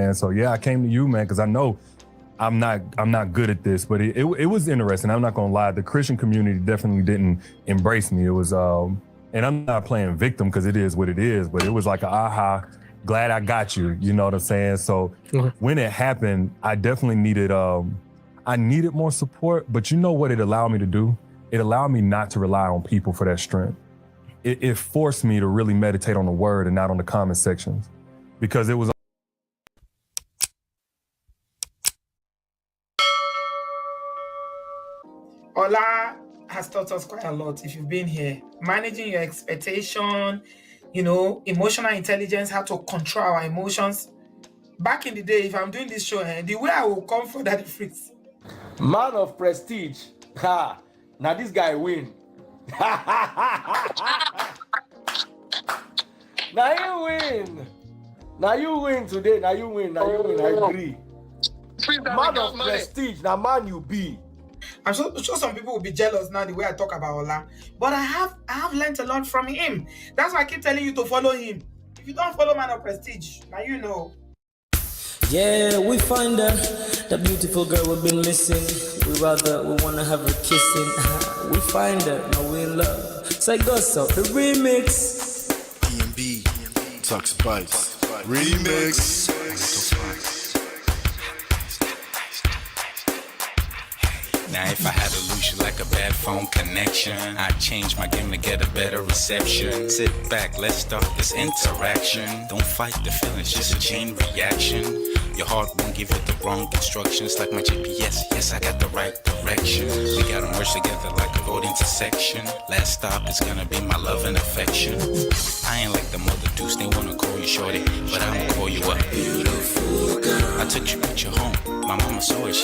And so yeah, I came to you, man, because I know I'm not good at this, but it was interesting. I'm not gonna lie, the Christian community definitely didn't embrace me. It was and I'm not playing victim because it is what it is, but it was like aha, glad I got you. You know what I'm saying? So when it happened, I definitely needed I needed more support, but you know what it allowed me to do? It allowed me not to rely on people for that strength. It forced me to really meditate on the word and not on the comment sections, because it was. Ola has taught us quite a lot if you've been here. Managing your expectation, you know, emotional intelligence, how to control our emotions. Back in the day, if I'm doing this show, the way I will come for that freeze. Man of prestige. Ha! Now this guy win. Now you win. Now you win today. Now you win. Now you win. I agree. Man of prestige. Now man you be. I'm sure some people will be jealous now the way I talk about Ola, but I have learned a lot from him. That's why I keep telling you to follow him. If you don't follow Man of Prestige, now you know. Yeah, we find her, that beautiful girl we've been missing. We wanna have her kissing. We find her, now we in love. So I got so the remix. EMB, Tux Bites, remix. Now if I had to lose you like a bad phone connection, I'd change my game to get a better reception. Sit back, let's start this interaction. Don't fight the feelings, just a chain reaction. Your heart won't give you the wrong instructions. Like my GPS, yes I got the right direction. We gotta merge together like a road intersection. Last stop is gonna be my love and affection. I ain't like the mother dudes, they wanna call you shorty, but I'ma call you a beautiful girl. I took your picture home, my mama saw it,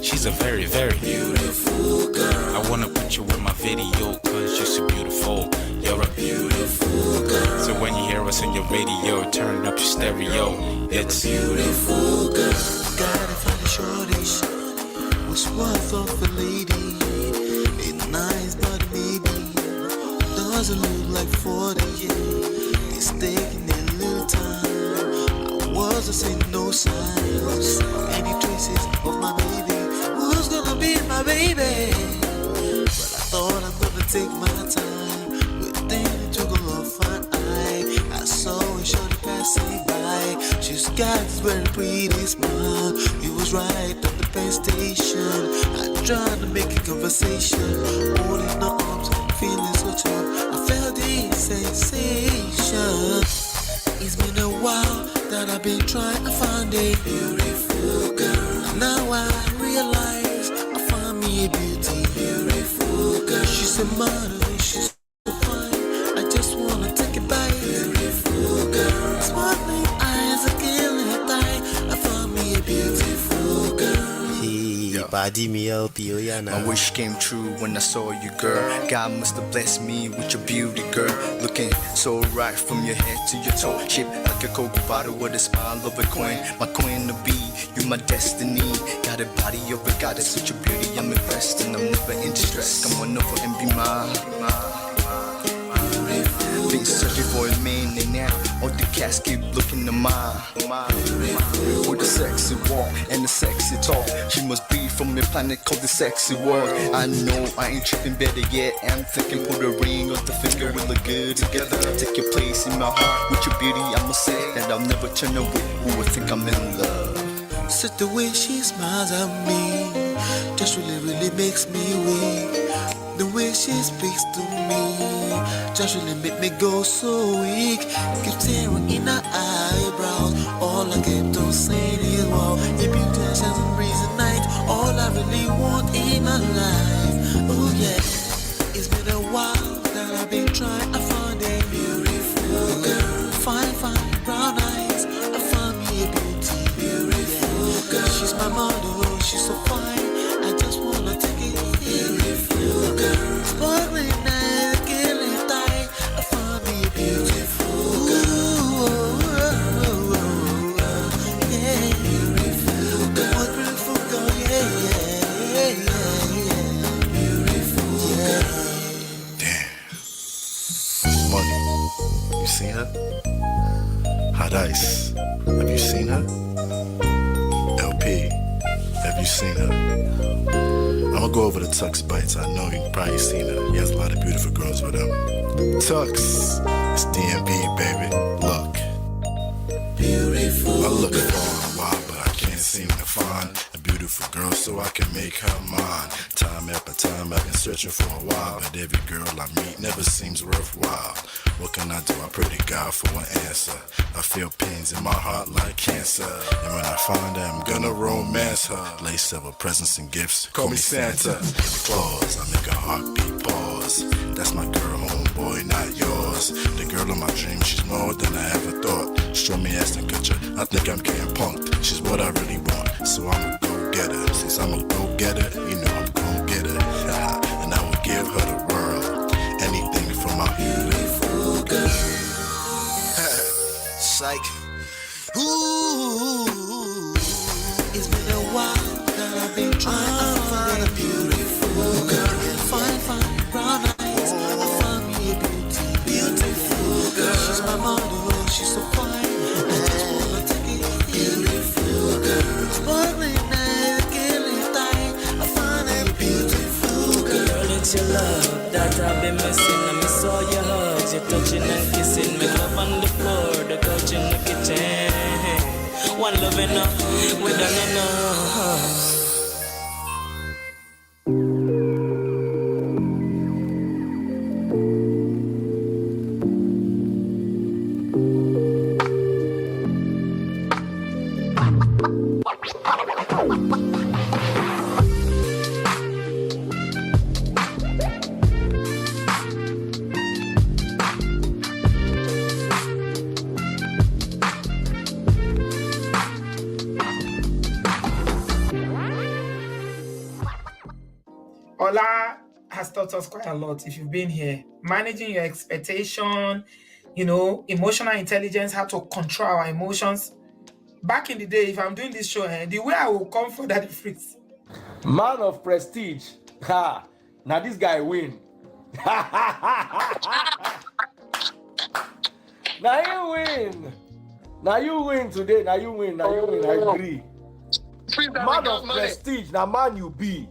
she's a very, very beautiful girl. I wanna put you in my video, cause you're so beautiful. You're a beautiful girl. So when you hear us in your radio, turn up your stereo. It's beautiful girl. Gotta find a shorty, what's worth of a lady. It's nice but maybe doesn't look like 40. It's taking a little time. I wasn't seeing no signs, any traces of my baby. Who's gonna be my baby? But I thought I'm gonna take my time. But then it took a long fun I saw a shorty passing by. She's got this very pretty smile. It was right at the pen station. I tried to make a conversation, holding her arms, feeling so tough. I felt this sensation. It's been a while that I've been trying to find a beautiful girl. Now I realize I found me a beautiful girl. She's a model, she's so fine. I just wanna take it by. Beautiful girl, smiling eyes are killing her tight. I found me a beautiful girl. Body me LP, oh yeah, nah. My wish came true when I saw you, girl. God must have blessed me with your beauty, girl. Looking so right from your head to your toe, shaped like a Coke bottle with a smile of a queen. My queen to be, you my destiny. Got a body of a goddess with your beauty. I'm impressed and I'm never in distress. Come on over and be mine. Been searching for a man and now all the cats keep looking to mine. With a sexy walk and a sexy talk, she must be from a planet called the sexy world. I know I ain't tripping, better yet I'm thinking put a ring on the finger, we look good together. Take your place in my heart with your beauty. I'ma say that I'll never turn away. Who would think I'm in love? Such the way she smiles at me just really makes me weak. The way she speaks to me just really make me go so weak. Keep staring in her eyebrows. All I kept on saying is wow. Your beauty shines and breeze at night. All I really want in my life. Oh yeah. It's been a while that I've been trying to find a beautiful girl. Fine brown eyes. I found me a beautiful girl. She's my model. She's so fine. I just wanna take it. Beautiful girl, sparkling eyes, killing tight. I found me a beautiful girl. Yeah, beautiful girl. What beautiful girl? Yeah. Beautiful girl. Damn. Money. You seen her? Hot Ice. Have you seen her? you seen her. I'ma go over to Tux Bites. I know you probably seen her. He has a lot of beautiful girls with him. Tux, it's DMB, baby. Look. I look for a while, but I can't seem to find a beautiful girl so I can make her mine. Time after time I've been searching for a while, but every girl I meet never seems worthwhile. What can I do? I pray to God for an answer. I feel pains in my heart like cancer, and when I find her, I'm gonna romance her. Lace several presents and gifts, call me Santa. Claus, I make a heartbeat pause. That's my girl, homeboy, not yours. The girl of my dreams, she's more than I ever thought. Show me ass and picture, I think I'm getting punked. She's what I really want, so I'ma go get her. Since I'm a go getter, you know I'm gon' get her. And I will give her the world, anything for my beautiful girl. Psych. Ooh, It's been a while that I've been trying to find a beautiful girl. Fine, brown eyes. I found me a beautiful girl. She's my model, she's so fine. I just wanna take it, beautiful girl. Sparkling eyes, killing time. I found a beautiful girl. Girl, it's your love that I've been missing. I miss all your hugs, your touching and kissing. Make love on the floor, the couch in the kitchen. One love enough, we done enough. Ola has taught us quite a lot if you've been here. Managing your expectation, emotional intelligence, how to control our emotions. Back in the day, if I'm doing this show, the way I will come for that freeze. Man of prestige. Ha! Now this guy win. Now you win. Now you win today. Now you win. I agree. Man of prestige. Now man you be.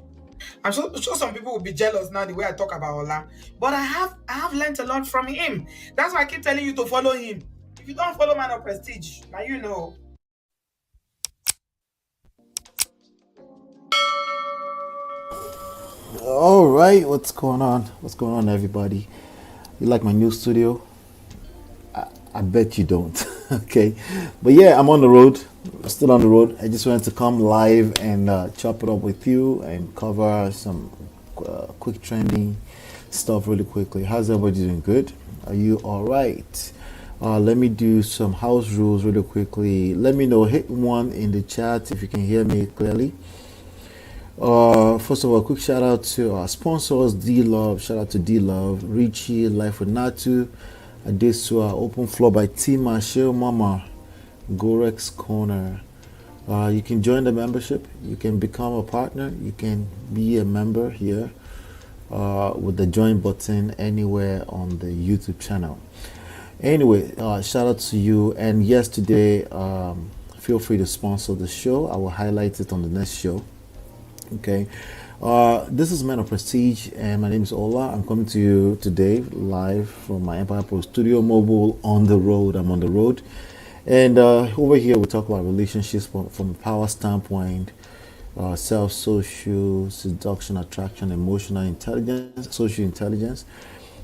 I'm sure some people will be jealous now the way I talk about Ola. But I have learned a lot from him. That's why I keep telling you to follow him. If you don't follow Man of Prestige, now you know. All right, what's going on? What's going on, everybody? You like my new studio? I bet you don't. Okay, but yeah, I'm on the road. Still on the road. I just wanted to come live and chop it up with you and cover some quick trending stuff really quickly. How's everybody doing? Good? Are you all right? Let me do some house rules really quickly. Let me know. Hit 1 in the chat if you can hear me clearly. First of all, a quick shout out to our sponsors, D-Love. Shout out to D-Love, Richie, Life with Natu, Adesua, Open Floor by Tima, Sheo Mama, Gorex Corner. You can join the membership. You can become a partner. You can be a member here with the join button anywhere on the YouTube channel. Anyway, shout out to you. And yes, today, feel free to sponsor the show. I will highlight it on the next show. Okay, this is Man of Prestige, and my name is Ola. I'm coming to you today live from my Empire Pro Studio Mobile on the road. I'm on the road, and over here we talk about relationships from a power standpoint, self, social, seduction, attraction, emotional intelligence, social intelligence.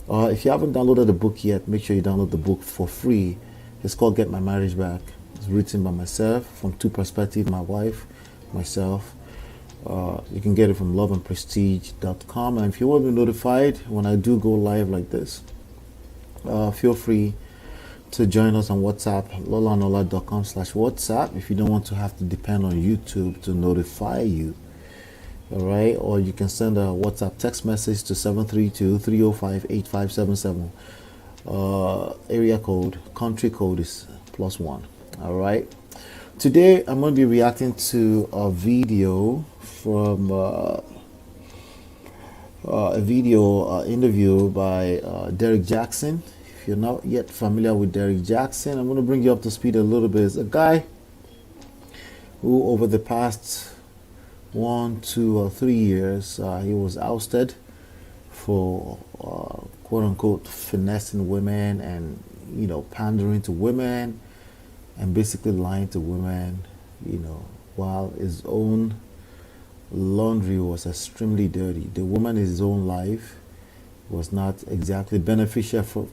If you haven't downloaded the book yet, make sure you download the book for free. It's called Get My Marriage Back. It's written by myself from two perspectives, my wife, myself. You can get it from loveandprestige.com, and if you want to be notified when I do go live like this, feel free to join us on WhatsApp, lolanola.com/WhatsApp, if you don't want to have to depend on YouTube to notify you. All right, or you can send a WhatsApp text message to 732-305-8577. Area code, country code is +1. All right. Today I'm going to be reacting to a video from a video interview by DERRICK JAXN. If you're not yet familiar with DERRICK JAXN, I'm going to bring you up to speed a little bit. It's a guy who over the past 1, 2, or 3 years. He was ousted for quote unquote finessing women and pandering to women and basically lying to women, while his own laundry was extremely dirty. The woman in his own life was not exactly benefiting from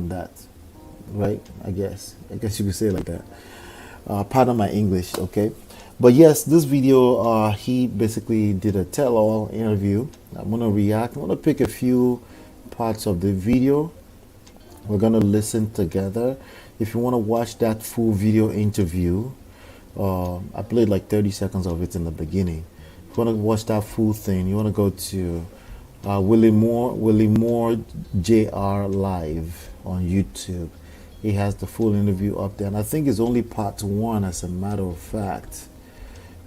that, right? I guess you could say it like that. Pardon my English, okay? But yes, this video, he basically did a tell-all interview. I'm gonna react. I'm gonna pick a few parts of the video. We're gonna listen together. If you want to watch that full video interview, I played like 30 seconds of it in the beginning. If you want to watch that full thing, you want to go to Willie Moore JR Live on YouTube. He has the full interview up there, and I think it's only part 1, as a matter of fact.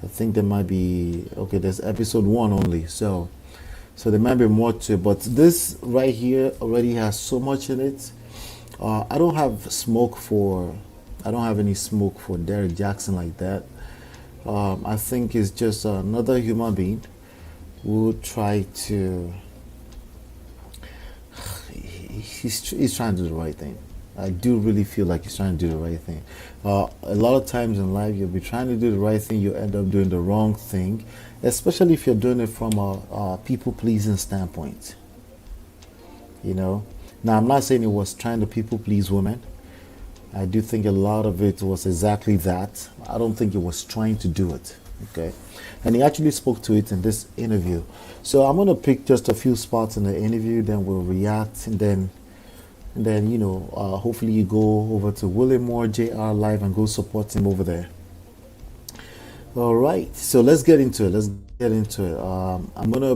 I think there might be, okay, there's episode 1 only, so there might be more to it, but this right here already has so much in it. I don't have any smoke for Derrick JAXN like that. I think he's just another human being who tried to, he's trying to do the right thing. I do really feel like he's trying to do the right thing. A lot of times in life, you'll be trying to do the right thing, you end up doing the wrong thing, especially if you're doing it from a people-pleasing standpoint. Now, I'm not saying he was trying to people-please women. I do think a lot of it was exactly that. I don't think he was trying to do it, okay? And he actually spoke to it in this interview. So I'm going to pick just a few spots in the interview, then we'll react, and then hopefully you go over to Willie Moore JR Live and go support him over there. All right, so let's get into it. I'm gonna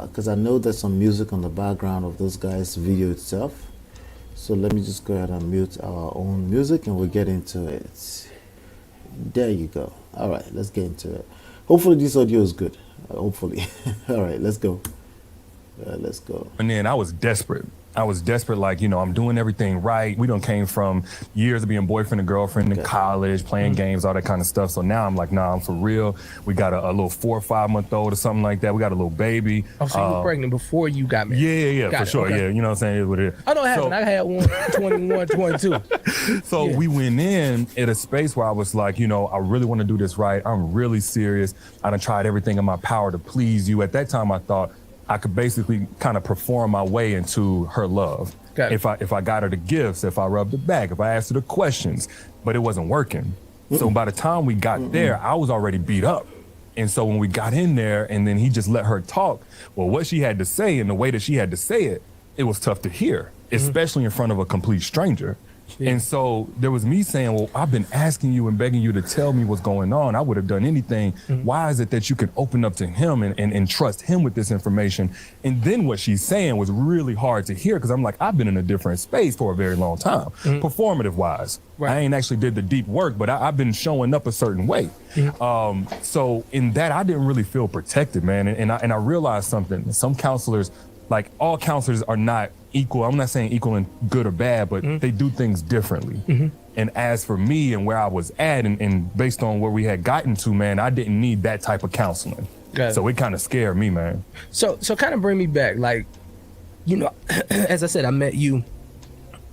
because I know there's some music on the background of this guy's video itself, so let me just go ahead and mute our own music and we'll get into it. There you go. All right, let's get into it. Hopefully this audio is good. Hopefully. All right, let's go. Let's go. And then I was desperate. Like, I'm doing everything right. We done came from years of being boyfriend and girlfriend in college, playing games, all that kind of stuff. So now I'm like, nah, I'm for real. We got a little 4 or 5 month old or something like that. We got a little baby. Oh, so you were pregnant before you got married? Yeah, for sure. Okay. Yeah, you know what I'm saying? It's what it is. I know it happened. I had one 21, 22. So we went in at a space where I was like, I really want to do this right. I'm really serious. I done tried everything in my power to please you. At that time, I thought I could basically kind of perform my way into her love. If I got her the gifts, if I rubbed her back, if I asked her the questions, but it wasn't working. So by the time we got there, I was already beat up. And so when we got in there and then he just let her talk, well, what she had to say and the way that she had to say it, it was tough to hear, especially in front of a complete stranger. Yeah. And so there was me saying, well, I've been asking you and begging you to tell me what's going on. I would have done anything. Why is it that you can open up to him and trust him with this information? And then what she's saying was really hard to hear because I'm like, I've been in a different space for a very long time, performative wise. Right. I ain't actually did the deep work, but I've been showing up a certain way. So in that, I didn't really feel protected, man. And I realized something. Some counselors, like all counselors are not equal. I'm not saying equal in good or bad, but they do things differently. And as for me and where I was at and based on where we had gotten to, man, I didn't need that type of counseling. So it kind of scared me, man. So kind of bring me back. Like, as I said, I met you,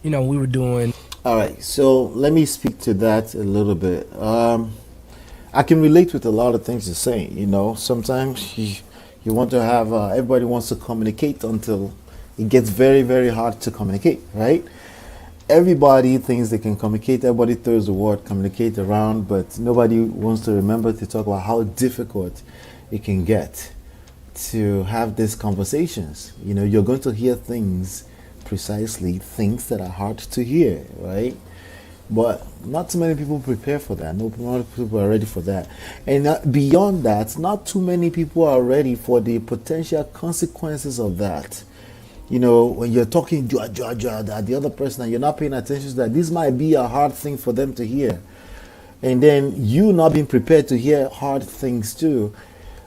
we were doing. All right. So let me speak to that a little bit. I can relate with a lot of things you're saying. Sometimes you want to have, everybody wants to communicate until it gets very, very hard to communicate, right? Everybody thinks they can communicate. Everybody throws the word communicate around, but nobody wants to remember to talk about how difficult it can get to have these conversations. You're going to hear things that are hard to hear, right? But not too many people prepare for that. Not many people are ready for that. And beyond that, not too many people are ready for the potential consequences of that. When you're talking at the other person and you're not paying attention to that, this might be a hard thing for them to hear. And then you not being prepared to hear hard things too.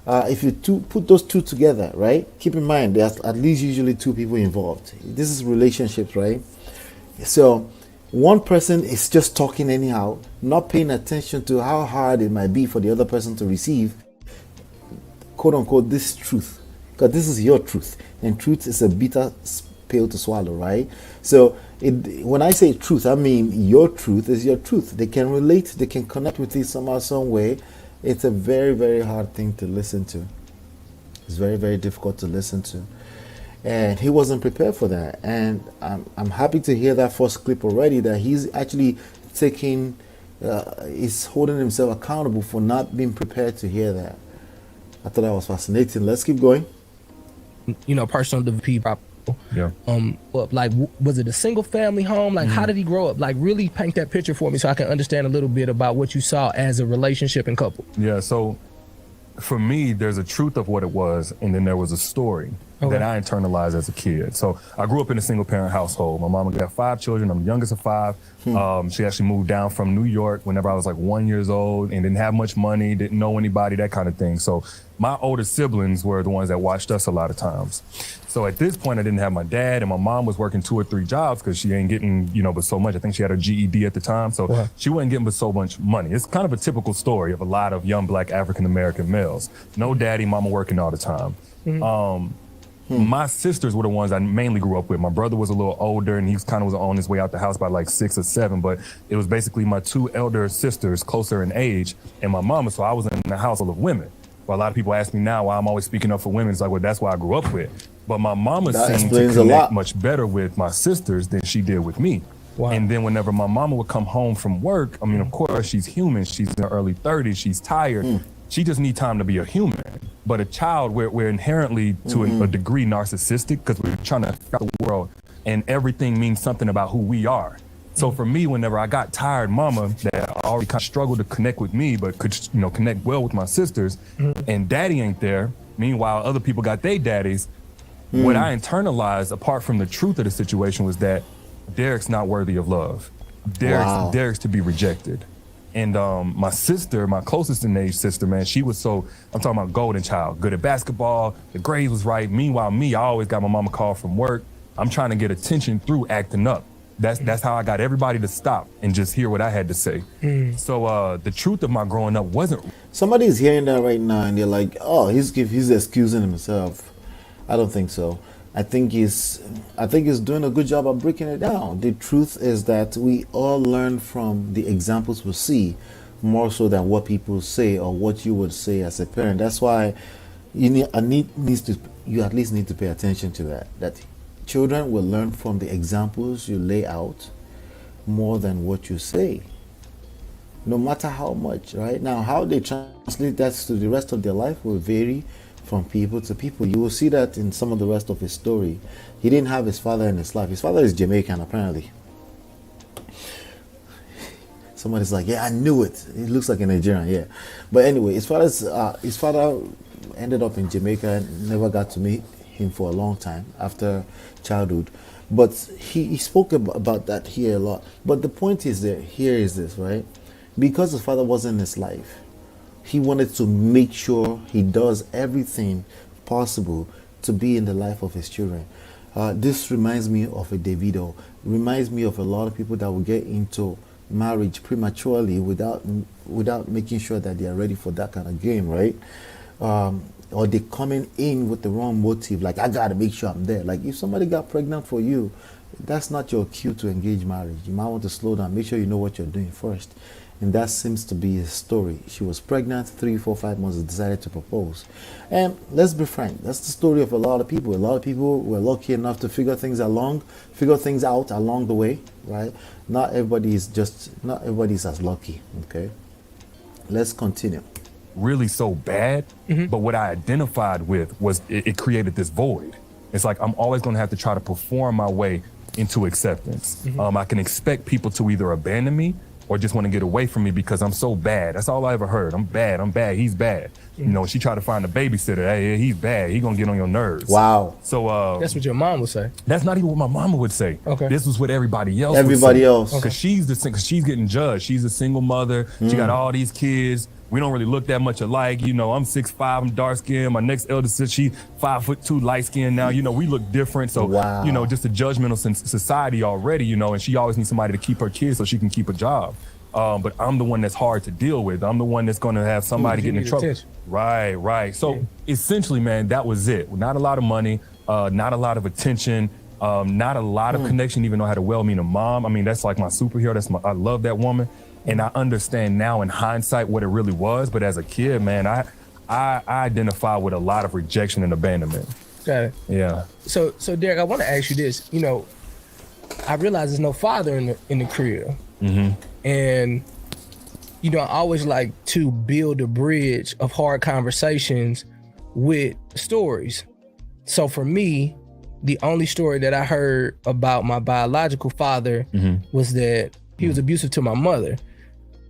If you put those two together, right? Keep in mind, there's at least usually 2 people involved. This is relationships, right? So one person is just talking anyhow, not paying attention to how hard it might be for the other person to receive, quote unquote, this truth, because this is your truth, and truth is a bitter pill to swallow, right? So when I say truth, I mean your truth is your truth. They can relate, they can connect with you somehow, some way. It's a very, very hard thing to listen to. It's very, very difficult to listen to. And he wasn't prepared for that. And I'm happy to hear that first clip already, that he's actually taking, he's holding himself accountable for not being prepared to hear that. I thought that was fascinating. Let's keep going. You know, personal development. Yeah. Like, was it a single family home? Like, how did he grow up? Like, really paint that picture for me so I can understand a little bit about what you saw as a relationship and couple. Yeah. So for me, there's a truth of what it was, and then there was a story that I internalized as a kid. So I grew up in a single parent household. My mama got 5 children. I'm the youngest of 5. She actually moved down from New York whenever I was like 1 year old and didn't have much money, didn't know anybody, that kind of thing. So my older siblings were the ones that watched us a lot of times. So at this point, I didn't have my dad, and my mom was working 2 or 3 jobs because she ain't getting, you know, but so much. I think she had her GED at the time. So she wasn't getting but so much money. It's kind of a typical story of a lot of young Black African-American males. No daddy, mama working all the time. My sisters were the ones I mainly grew up with. My brother was a little older, and he kind of was on his way out the house by like 6 or 7, but it was basically my 2 elder sisters, closer in age, and my mama, so I was in a house full of women. Well, a lot of people ask me now why I'm always speaking up for women. It's like, well, that's why I grew up with. But my mama seemed to connect much better with my sisters than she did with me. Wow. And then whenever my mama would come home from work, I mean, of course, she's human. She's in her early 30s. She's tired. She just needs time to be a human. But a child, we're inherently, to a degree, narcissistic because we're trying to figure out the world, and everything means something about who we are. So for me, whenever I got tired, mama, that already kind of struggled to connect with me, but could, you know, connect well with my sisters, and daddy ain't there. Meanwhile, other people got their daddies. What I internalized, apart from the truth of the situation, was that Derrick's not worthy of love. Derrick's to be rejected. And my sister, my closest in age sister, man, she was so, I'm talking about golden child, good at basketball, the grades was right. Meanwhile, me, I always got my mama call from work. I'm trying to get attention through acting up. That's how I got everybody to stop and just hear what I had to say. So the truth of my growing up wasn't. Somebody is hearing that right now and they're like, oh, he's excusing himself. I don't think so. I think he's doing a good job of breaking it down. The truth is that we all learn from the examples we see more so than what people say or what you would say as a parent. That's why you at least need to pay attention to that children will learn from the examples you lay out more than what you say, no matter how much, right? Now, how they translate that to the rest of their life will vary from people to people. You will see that in some of the rest of his story. He didn't have his father in his life. His father is Jamaican, apparently. Somebody's like, yeah, I knew it. He looks like a Nigerian, yeah. But anyway, his father ended up in Jamaica and never got to meet him for a long time after childhood. But he spoke about that here a lot. But the point is that here is this, right? Because his father wasn't in his life, he wanted to make sure he does everything possible to be in the life of his children. This reminds me of a Davido, reminds me of a lot of people that will get into marriage prematurely without making sure that they are ready for that kind of game, right? Or they coming in with the wrong motive, like, I gotta make sure I'm there. Like, if somebody got pregnant for you, that's not your cue to engage marriage. You might want to slow down, make sure you know what you're doing first. And that seems to be his story. She was pregnant, 3, 4, 5 months, decided to propose. And let's be frank, that's the story of a lot of people. A lot of people were lucky enough to figure things out along the way, right? Not everybody is as lucky, okay? Let's continue. Really so bad, but what I identified with was it created this void. It's like I'm always going to have to try to perform my way into acceptance. I can expect people to either abandon me or just want to get away from me because I'm so bad. That's all I ever heard. I'm bad, he's bad. You know, she tried to find a babysitter. Hey, he's bad. He gonna get on your nerves. Wow. So that's what your mom would say. That's not even what my mama would say. Okay. This was what everybody else would say. Because she's getting judged. She's a single mother. She got all these kids. we don't really look that much alike. You know, I'm 6'5", I'm dark skinned. My next elder sister, she 5'2", light skinned now. You know, we look different. So, you know, just a judgmental society already, you know, and she always needs somebody to keep her kids so she can keep a job. But I'm the one that's hard to deal with. I'm the one that's going to have somebody getting in trouble. Right. So essentially, man, that was it. Not a lot of money, not a lot of attention, not a lot of connection, even though I had a well-meaning mom. I mean, that's like my superhero. I love that woman. And I understand now in hindsight what it really was. But as a kid, man, I identify with a lot of rejection and abandonment. Got it. Yeah. So Derrick, I want to ask you this. You know, I realize there's no father in the crib. And, you know, I always like to build a bridge of hard conversations with stories. So for me, the only story that I heard about my biological father was that he was abusive to my mother.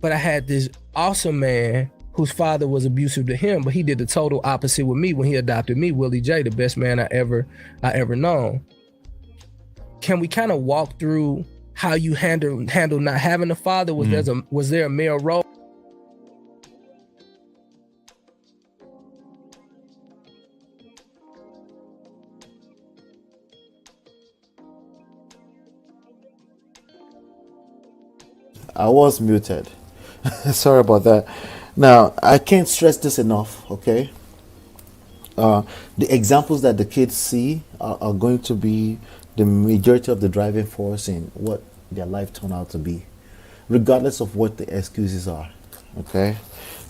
But I had this awesome man whose father was abusive to him, but he did the total opposite with me when he adopted me, Willie J, the best man I ever known. Can we kind of walk through how you handle not having a father? Was there a male role? I was muted. Sorry about that. Now, I can't stress this enough, okay? The examples that the kids see are going to be the majority of the driving force in what their life turned out to be, regardless of what the excuses are, okay?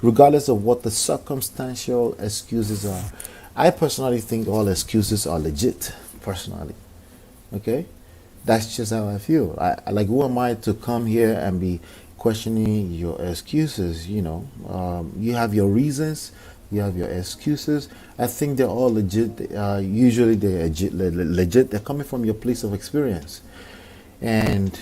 Regardless of what the circumstantial excuses are. I personally think all excuses are legit, personally, okay? That's just how I feel. I like, who am I to come here and be questioning your excuses? You know, you have your reasons, you have your excuses. I think they're all legit. Usually they're legit. They're coming from your place of experience. And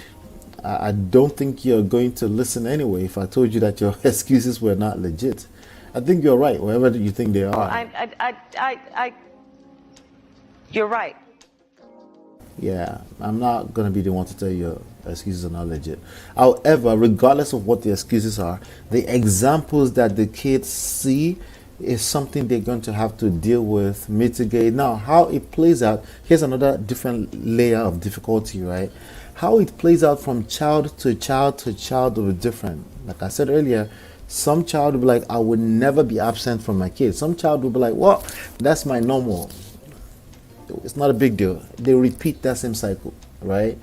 I don't think you're going to listen anyway if I told you that your excuses were not legit. I think you're right, wherever you think they are. You're right. Yeah, I'm not going to be the one to tell you your excuses are not legit. However, regardless of what the excuses are, the examples that the kids see is something they're going to have to deal with, mitigate. Now, how it plays out, here's another different layer of difficulty, right? How it plays out from child to child to child will be different. Like I said earlier, some child will be like, I would never be absent from my kids. Some child will be like, well, that's my normal. It's not a big deal. They repeat that same cycle, right?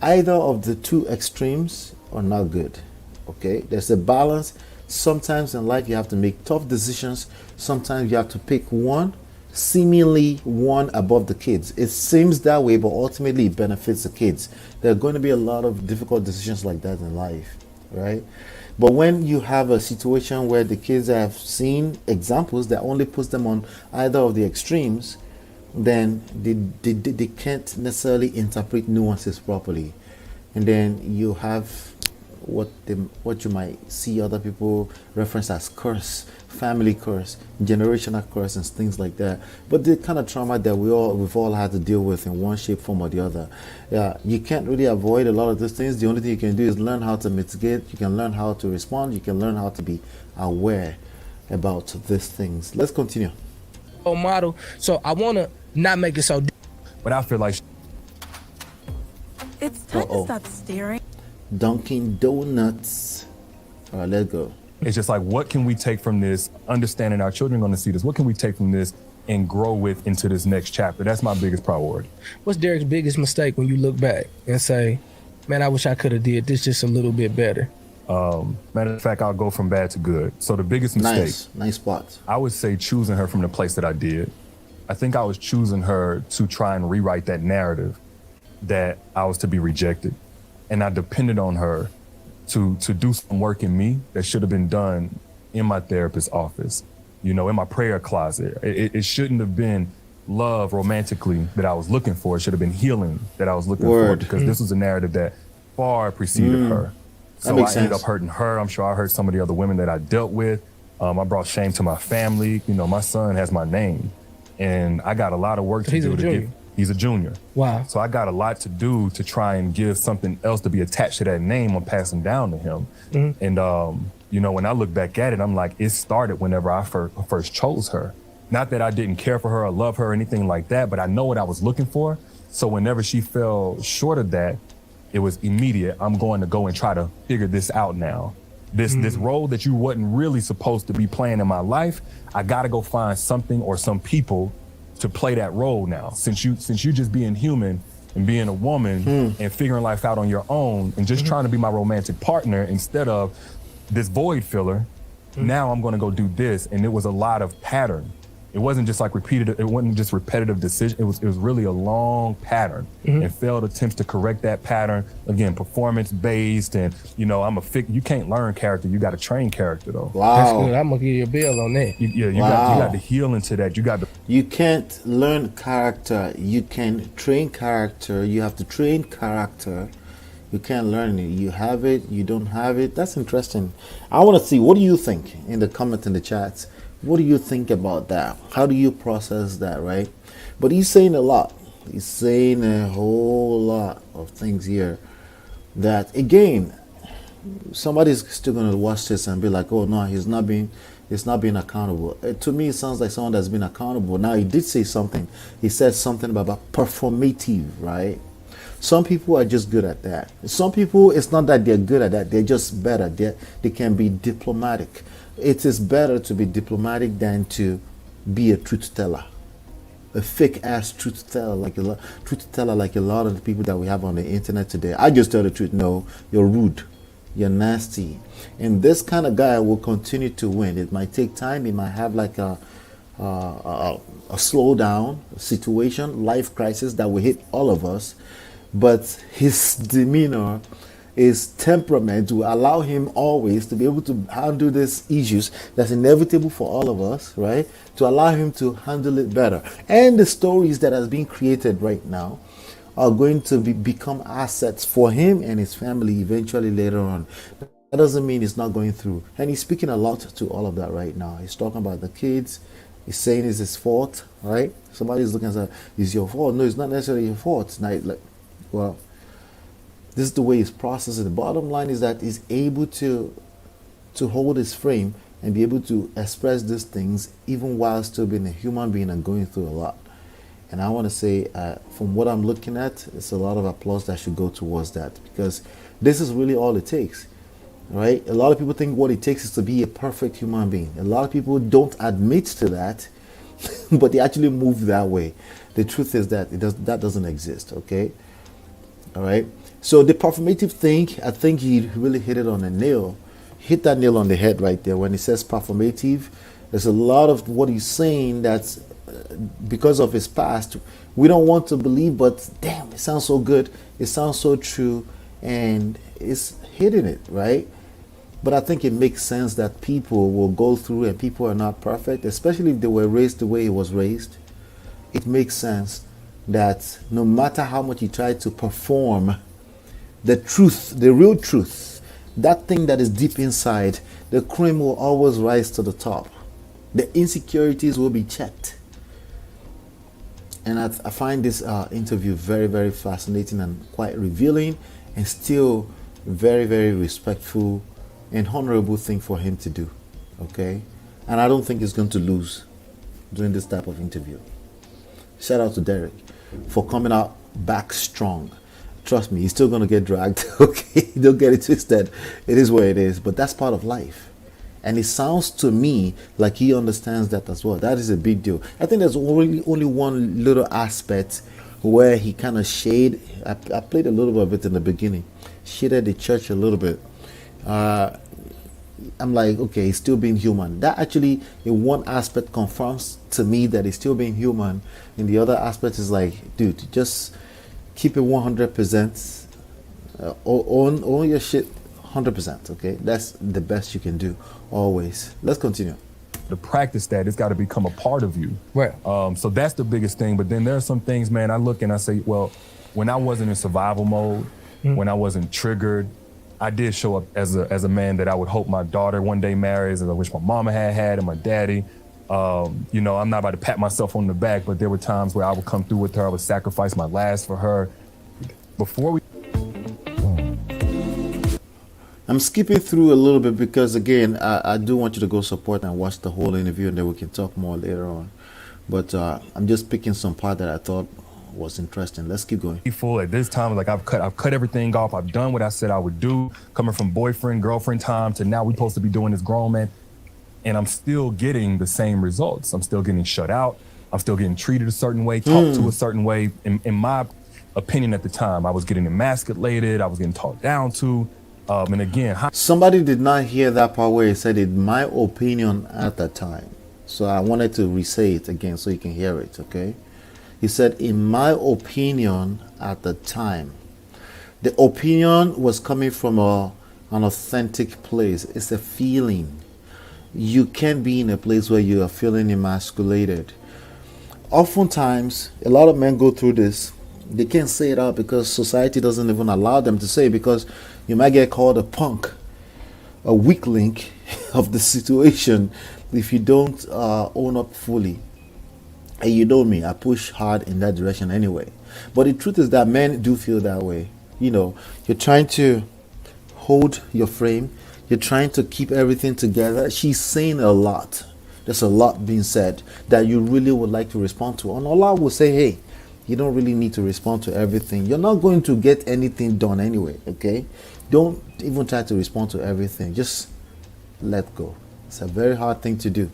Either of the two extremes are not good, okay? There's a balance. Sometimes in life you have to make tough decisions. Sometimes you have to pick one, seemingly one above the kids. It seems that way, but ultimately it benefits the kids. There are going to be a lot of difficult decisions like that in life, right? But when you have a situation where the kids have seen examples that only puts them on either of the extremes, then they can't necessarily interpret nuances properly. And then you have what you might see other people reference as curse, family curse, generational curse, and things like that. But the kind of trauma that we've all had to deal with in one shape, form, or the other. Yeah, you can't really avoid a lot of these things. The only thing you can do is learn how to mitigate. You can learn how to respond. You can learn how to be aware about these things. Let's continue. Model. So I want to not make it so. But I feel like It's time to stop staring. Dunkin' Donuts. All right, let's go. It's just like, what can we take from this? Understanding our children are going to see this. What can we take from this and grow with into this next chapter? That's my biggest priority. What's Derrick's biggest mistake when you look back and say, man, I wish I could have did this just a little bit better? Matter of fact, I'll go from bad to good. So the biggest mistake. Nice spot. I would say choosing her from the place that I did. I think I was choosing her to try and rewrite that narrative that I was to be rejected. And I depended on her to do some work in me that should have been done in my therapist's office, you know, in my prayer closet. It shouldn't have been love romantically that I was looking for. It should have been healing that I was looking for, because this was a narrative that far preceded her. So I ended up hurting her. I'm sure I hurt some of the other women that I dealt with. I brought shame to my family. You know, my son has my name, and I got a lot of work to do to get. He's a junior. Wow. So I got a lot to do to try and give something else to be attached to that name I'm passing down to him. And you know, when I look back at it, I'm like, it started whenever I first chose her. Not that I didn't care for her or love her or anything like that, but I know what I was looking for. So whenever she fell short of that, it was immediate. I'm going to go and try to figure this out now. This role that you wasn't really supposed to be playing in my life, I gotta go find something or some people to play that role now. Since you just being human and being a woman and figuring life out on your own and just trying to be my romantic partner instead of this void filler, now I'm gonna go do this. And it was a lot of pattern. It wasn't just like it wasn't just repetitive decision. It was really a long pattern and failed attempts to correct that pattern. Again, performance based, and you know, you can't learn character. You got to train character though. Wow, that's good. I'm gonna give you a bill on that. You got to heal into that. You can't learn character. You can train character. You have to train character. You can't learn it. You have it. You don't have it. That's interesting. I want to see, what do you think in the comment in the chats? What do you think about that? How do you process that, right? But he's saying a lot. He's saying a whole lot of things here that, again, somebody's still going to watch this and be like, oh, no, he's not being accountable. To me, it sounds like someone that's been accountable. Now, he did say something. He said something about performative, right? Some people are just good at that. Some people, it's not that they're good at that. They're just better. They can be diplomatic. It is better to be diplomatic than to be a truth teller, a fake ass truth teller like a lot of the people that we have on the internet today. I just tell the truth. No, you're rude, you're nasty, and this kind of guy will continue to win. It might take time. It might have like a slowdown situation, life crisis that will hit all of us, but his demeanor, his temperament will allow him always to be able to handle these issues that's inevitable for all of us, right? To allow him to handle it better. And the stories that has been created right now are going to become assets for him and his family eventually later on. That doesn't mean he's not going through. And he's speaking a lot to all of that right now. He's talking about the kids. He's saying it's his fault, right? Somebody's looking and saying, it's your fault. No, it's not necessarily your fault. It's not like, well, this is the way he's processing. The bottom line is that he's able to hold his frame and be able to express these things even while still being a human being and going through a lot. And I want to say, from what I'm looking at, it's a lot of applause that should go towards that, because this is really all it takes, right? A lot of people think what it takes is to be a perfect human being. A lot of people don't admit to that, but they actually move that way. The truth is that that doesn't exist, okay? All right? So the performative thing, I think he really hit it on the nail. Hit that nail on the head right there when he says performative. There's a lot of what he's saying that's because of his past, we don't want to believe, but damn, it sounds so good. It sounds so true, and it's hitting it, right? But I think it makes sense that people will go through, and people are not perfect, especially if they were raised the way he was raised. It makes sense that no matter how much you try to perform the truth, the real truth, that thing that is deep inside, the cream will always rise to the top. The insecurities will be checked. And I find this interview very, very fascinating and quite revealing, and still very, very respectful and honorable thing for him to do. Okay? And I don't think he's going to lose doing this type of interview. Shout out to Derrick for coming out back strong. Trust me, he's still going to get dragged. Okay? Don't get it twisted. It is what it is. But that's part of life. And it sounds to me like he understands that as well. That is a big deal. I think there's only one little aspect where he kind of shade. I played a little bit of it in the beginning. Shaded the church a little bit. I'm like, okay, he's still being human. That actually, in one aspect, confirms to me that he's still being human. In the other aspect is like, dude, just keep it 100%. Own your shit 100%, okay? That's the best you can do, always. Let's continue. To practice that, it's got to become a part of you. Right. So that's the biggest thing. But then there are some things, man, I look and I say, well, when I wasn't in survival mode, when I wasn't triggered, I did show up as a man that I would hope my daughter one day marries, and I wish my mama had and my daddy. You know, I'm not about to pat myself on the back, but there were times where I would come through with her. I would sacrifice my last for her. Before we... I'm skipping through a little bit because again, I do want you to go support and watch the whole interview, and then we can talk more later on. But I'm just picking some part that I thought was interesting. Let's keep going. Full at this time, like I've cut everything off. I've done what I said I would do. Coming from boyfriend, girlfriend time to now we're supposed to be doing this grown man, and I'm still getting the same results. I'm still getting shut out. I'm still getting treated a certain way, talked to a certain way. In my opinion at the time, I was getting emasculated. I was getting talked down to. And again, somebody did not hear that part where he said it, my opinion at the time. So I wanted to re-say it again so you can hear it, okay? He said, in my opinion at the time. The opinion was coming from an authentic place. It's a feeling. You can't be in a place where you are feeling emasculated. Oftentimes, a lot of men go through this. They can't say it out because society doesn't even allow them to say it, because you might get called a punk, a weak link of the situation if you don't own up fully. And you know me, I push hard in that direction anyway. But the truth is that men do feel that way. You know, you're trying to hold your frame. You're trying to keep everything together. She's saying a lot. There's a lot being said that you really would like to respond to. And Allah will say, hey, you don't really need to respond to everything. You're not going to get anything done anyway, okay? Don't even try to respond to everything. Just let go. It's a very hard thing to do.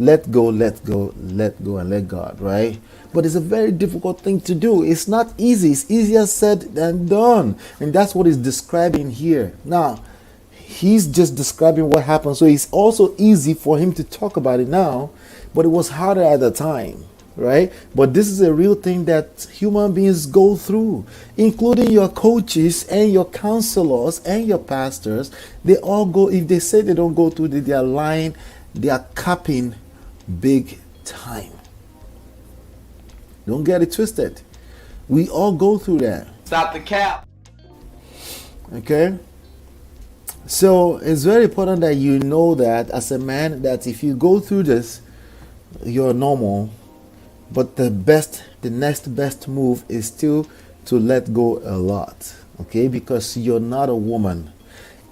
Let go, let go, let go, and let God, right? But it's a very difficult thing to do. It's not easy. It's easier said than done. And that's what he's describing here. Now, he's just describing what happened. So it's also easy for him to talk about it now, but it was harder at the time, right? But this is a real thing that human beings go through, including your coaches and your counselors and your pastors. They all go, if they say they don't go through it, they are lying, they are capping big time. Don't get it twisted. We all go through that. Stop the cap. Okay? So it's very important that you know that as a man, that if you go through this, you're normal. But the next best move is still to let go a lot. Okay? Because you're not a woman.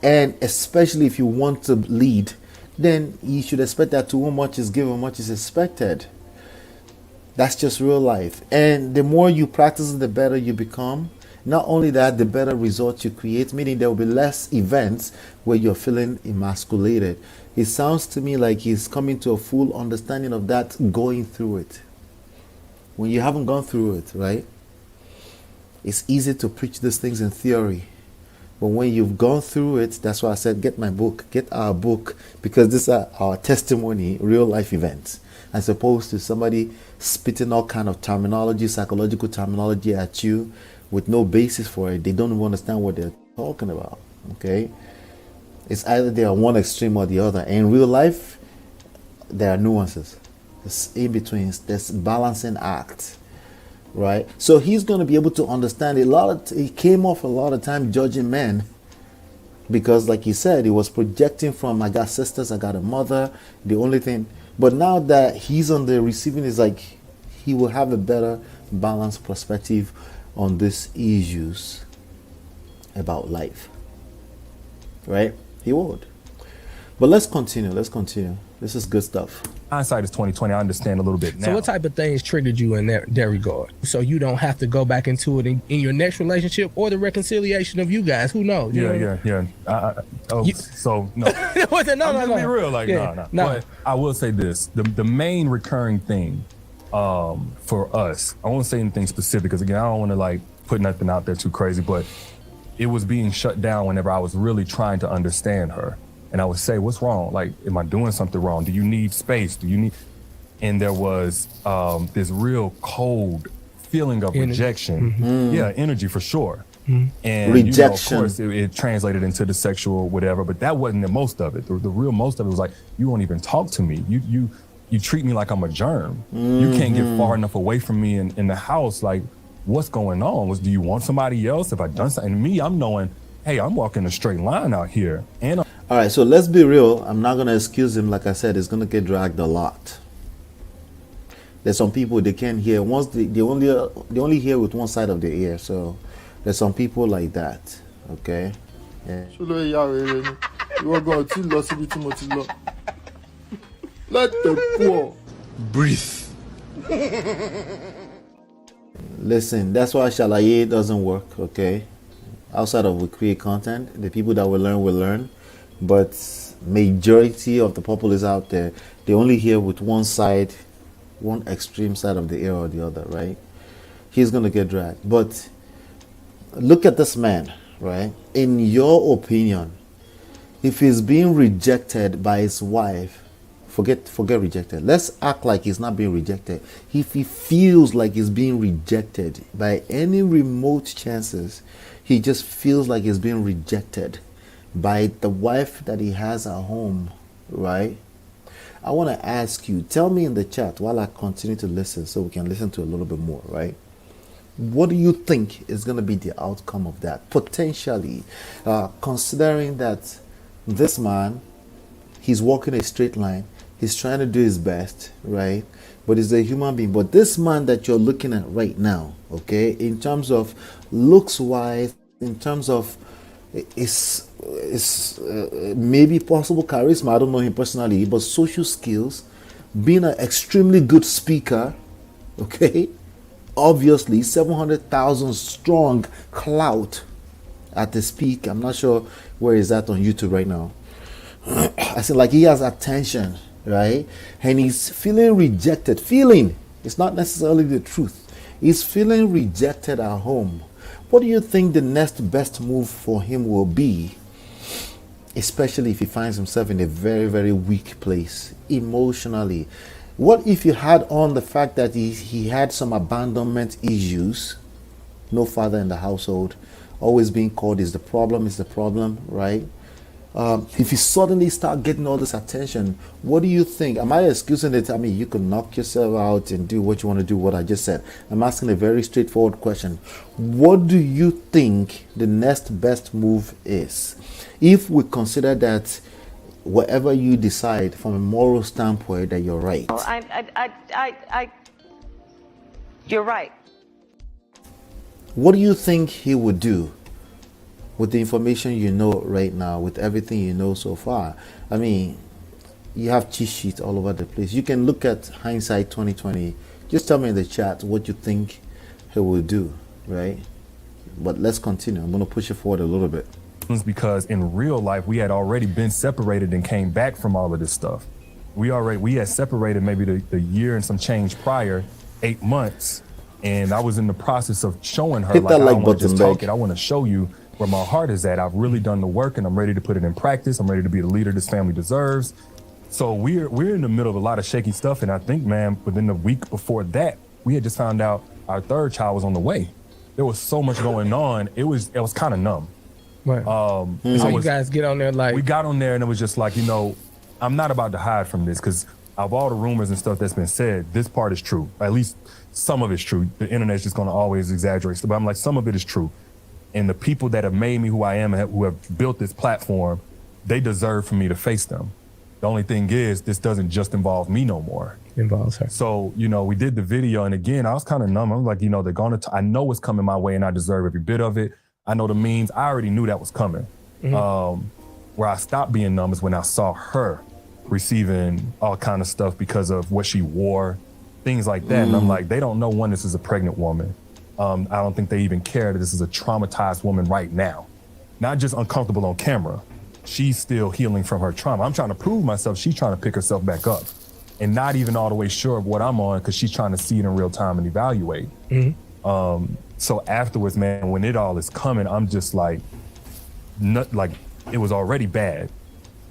And especially if you want to lead, then you should expect that to whom much is given, much is expected. That's just real life. And the more you practice it, the better you become. Not only that, the better results you create, meaning there will be less events where you're feeling emasculated. It sounds to me like he's coming to a full understanding of that going through it. When you haven't gone through it, right? It's easy to preach these things in theory. But when you've gone through it, that's why I said, get my book, get our book, because these are our testimony, real life events, as opposed to somebody spitting all kind of terminology, psychological terminology at you with no basis for it. They don't even understand what they're talking about, okay? It's either they're on one extreme or the other. In real life, there are nuances. It's in between. There's balancing act. Right, so he's going to be able to understand he came off a lot of time judging men, because like he said, he was projecting from, I got sisters, I got a mother, the only thing. But now that he's on the receiving, is like he will have a better balanced perspective on these issues about life, right? He would. But let's continue. This is good stuff. Hindsight is 2020. I understand a little bit now. So what type of things triggered you in that regard? So you don't have to go back into it in your next relationship or the reconciliation of you guys. Who knows? Yeah. So no. No. I'm gonna be real. Like no. But I will say this: the main recurring thing for us. I won't say anything specific because again, I don't want to like put nothing out there too crazy. But it was being shut down whenever I was really trying to understand her. And I would say, what's wrong? Like, am I doing something wrong? Do you need space? And there was this real cold feeling of rejection. Mm-hmm. Yeah, energy for sure. Mm-hmm. And rejection. Of course, it translated into the sexual whatever, but that wasn't the most of it. The real most of it was like, you won't even talk to me. You treat me like I'm a germ. Mm-hmm. You can't get far enough away from me in the house. Like, what's going on? Do you want somebody else? Have I done something? And me, I'm knowing, hey, I'm walking a straight line out here. And all right, so let's be real. I'm not going to excuse him. Like I said, it's going to get dragged a lot. There's some people, they can't hear. Once they only hear with one side of their ear. So there's some people like that, okay? Yeah. Let the poor Breathe. Listen, that's why Shalaye doesn't work, okay? Outside of we create content, the people that will learn, but majority of the populace out there, they only hear with one side, one extreme side of the ear or the other, right? He's gonna get dragged. But look at this man, right? In your opinion, if he's being rejected by his wife, forget rejected. Let's act like he's not being rejected. If he feels like he's being rejected by any remote chances, he just feels like he's being rejected by the wife that he has at home, right? I want to ask you, tell me in the chat while I continue to listen so we can listen to a little bit more, right? What do you think is going to be the outcome of that? Potentially, considering that this man, he's walking a straight line. He's trying to do his best, right? But he's a human being. But this man that you're looking at right now, okay, in terms of looks-wise, in terms of is maybe possible charisma, I don't know him personally, but social skills, being an extremely good speaker, okay, obviously 700,000 strong clout at his peak. I'm not sure where he's at on YouTube right now. I said, like, he has attention, right? And he's feeling rejected. It's not necessarily the truth. He's feeling rejected at home. What do you think the next best move for him will be? Especially if he finds himself in a very, very weak place emotionally. What if you had on the fact that he had some abandonment issues? No father in the household. Always being called is the problem, right? If you suddenly start getting all this attention, what do you think? Am I excusing it? I mean, you can knock yourself out and do what you want to do, what I just said. I'm asking a very straightforward question. What do you think the next best move is? If we consider that whatever you decide from a moral standpoint that you're right. You're right. What do you think he would do? With the information you know right now, with everything you know so far? I mean, you have cheat sheets all over the place. You can look at hindsight 2020. Just tell me in the chat what you think he will do, right? But let's continue. I'm going to push it forward a little bit. Because in real life, we had already been separated and came back from all of this stuff. We had separated maybe the year and some change prior, 8 months. And I was in the process of showing her, like, I don't want to just talk it. I want to show you where my heart is at. I've really done the work and I'm ready to put it in practice. I'm ready to be the leader this family deserves. So we're in the middle of a lot of shaky stuff. And I think, man, within the week before that, we had just found out our third child was on the way. There was so much going on. It was kind of numb. Right. So you guys get on there like... We got on there and it was just like, I'm not about to hide from this because of all the rumors and stuff that's been said, this part is true. At least some of it's true. The internet's just going to always exaggerate stuff. But I'm like, some of it is true. And the people that have made me who I am and who have built this platform, they deserve for me to face them. The only thing is, this doesn't just involve me no more. It involves her. So, we did the video. And again, I was kind of numb. I was like, they're going to, I know what's coming my way and I deserve every bit of it. I know the means. I already knew that was coming. Mm-hmm. Where I stopped being numb is when I saw her receiving all kind of stuff because of what she wore, things like that. And I'm like, they don't know, one, this is a pregnant woman. I don't think they even care that this is a traumatized woman right now. Not just uncomfortable on camera. She's still healing from her trauma. I'm trying to prove myself. She's trying to pick herself back up and not even all the way sure of what I'm on because she's trying to see it in real time and evaluate. Mm-hmm. So afterwards, man, when it all is coming, I'm just like, it was already bad.